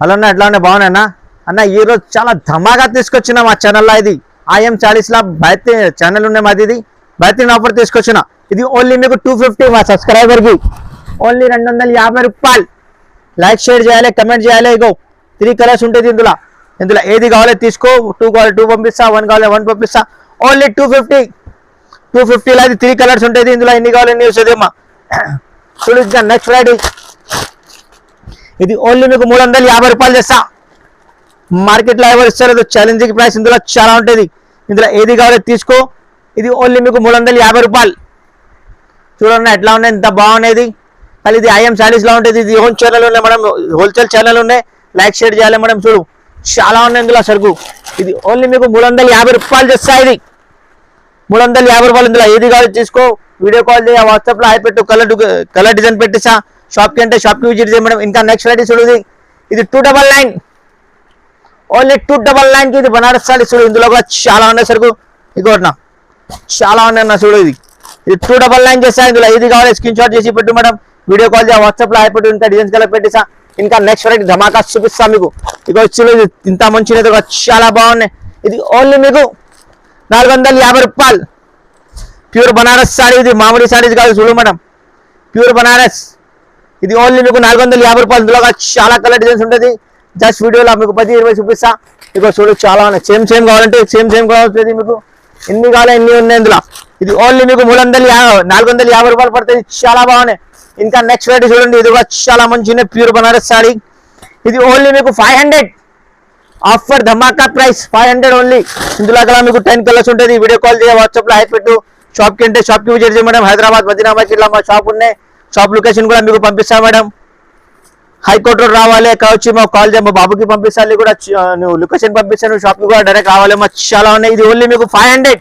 Hello అన్న, ఎట్లా ఉన్నాయి? బాగున్నా అన్న. ఈ రోజు చాలా ధమాగా తీసుకొచ్చిన మా ఛానల్లో. ఇది IM 40 లా ఛానల్ ఉన్నాయి మాది. ఇది బహతరీన్ ఆఫర్ తీసుకొచ్చిన. ఇది ఓన్లీ మీకు 250 మా సబ్స్క్రైబర్ కి ఓన్లీ 250 రూపాయలు. లైక్ షేర్ చేయాలి, కమెంట్ చేయాలి. ఇగో 3 కలర్స్ ఉంటుంది ఇందులో. ఏది కావాలో తీసుకో. 2 కావాలి 2 పంపిస్తా, 1 కావాలి 1 పంపిస్తా. ఓన్లీ 250 లో అది 3 కలర్స్ ఉంటుంది. ఇందులో ఎన్ని కావాలి ఎన్ని వస్తుంది అమ్మా. చూడు నెక్స్ట్ ఫ్రైడే ఇది ఓన్లీ మీకు 350 రూపాయలు చేస్తా. మార్కెట్లో ఎవరు ఇస్తారు? ఛాలెంజింగ్ ప్రైస్ ఇందులో చాలా ఉంటుంది. ఇందులో ఏది కావాలో తీసుకో. ఇది ఓన్లీ మీకు 350 రూపాయలు. చూడండి ఎట్లా ఉన్నాయి, ఎంత బాగున్నాయి. కానీ ఇది IM 40 లా ఉంటుంది. ఇది హోల్ ఛానల్ ఉన్నాయి మేడం, హోల్సేల్ ఛానల్ ఉన్నాయి. లైక్ షేర్ చేయాలి మేడం. చూడు చాలా ఉన్నాయి ఇందులో సరుకు. ఇది ఓన్లీ మీకు 350 రూపాయలు చేస్తా. ఇది 350 రూపాయలు. ఇందులో ఏది కావాలో తీసుకో. వీడియో కాల్ చేయ, వాట్సాప్లో హాయ్ పెట్టు, కలర్ డిజైన్ పెట్టేసా. షాప్కి అంటే షాప్కి విజిట్ చేయ మేడం. ఇంకా నెక్స్ట్ వెరైటీ చూడు. ఇది 299, ఓన్లీ 299 కి ఇది బనారస్ సారీ. చూడు ఇందులో కూడా చాలా ఉన్నాయి సరుకు. ఇంకోటినా చాలా ఉన్నాయి చూడు. ఇది 299 చేస్తా. ఇందులో ఏది కావాలి స్క్రీన్ షాట్ చేసి పెట్టు మేడం. వీడియో కాల్ చేయ, వాట్సాప్లో హాయ్ పెట్టు, ఇంకా డిజైన్స్ కలర్ పెట్టేసా. ఇంకా నెక్స్ట్ వెరైటీ ధమాకా చూపిస్తా మీకు. ఇక వచ్చి ఇంత మంచిది, చాలా బాగున్నాయి. ఇది ఓన్లీ మీకు 450 రూపాయలు. Pure Banaras sorry. ఇది మామూలు సారీస్ కాదు. చూడు మేడం, ప్యూర్ బనారస్. ఇది ఓన్లీ మీకు 450 రూపాయలు. ఇందులో చాలా కలర్ డిజైన్స్ ఉంటుంది. జస్ట్ వీడియోలో మీకు 10-20 చూపిస్తా. ఇక చూడు చాలా ఉన్నాయి. సేమ్ కావాలంటే సేమ్ కావాల్సింది మీకు. ఎన్ని కావాలి ఎన్ని ఉన్నాయి ఇందులో. ఇది ఓన్లీ మీకు 450 రూపాయలు పడుతుంది. చాలా బాగున్నాయి. ఇంకా నెక్స్ట్ వెరైటీ చూడండి. ఇది కూడా చాలా మంచి ప్యూర్ బనారస్ సారీ. ఇది ఓన్లీ మీకు 500 ఆఫర్ ధమాకా ప్రైస్. 500 ఓన్లీ. ఇందులో కూడా మీకు 10 కలర్స్ ఉంటుంది. వీడియో కాల్ చేయ, వాట్సాప్లో హాయ్ పెట్టు. షాప్కి అంటే షాప్కి విజిట్ చేయ మేడం. హైదరాబాద్ మదీనాబాద్ ఇట్లా మా షాప్ ఉన్నాయి. షాప్ లొకేషన్ కూడా మీకు పంపిస్తా మేడం. హైకోర్టు రోడ్ రావాలి కావచ్చు, మా కాల్ చేయ, మా బాబుకి పంపిస్తాను కూడా. నువ్వు లొకేషన్ పంపిస్తాను, షాప్కి కూడా డైరెక్ట్ రావాలి. మా చాలా ఉన్నాయి. ఇది ఓన్లీ మీకు 500.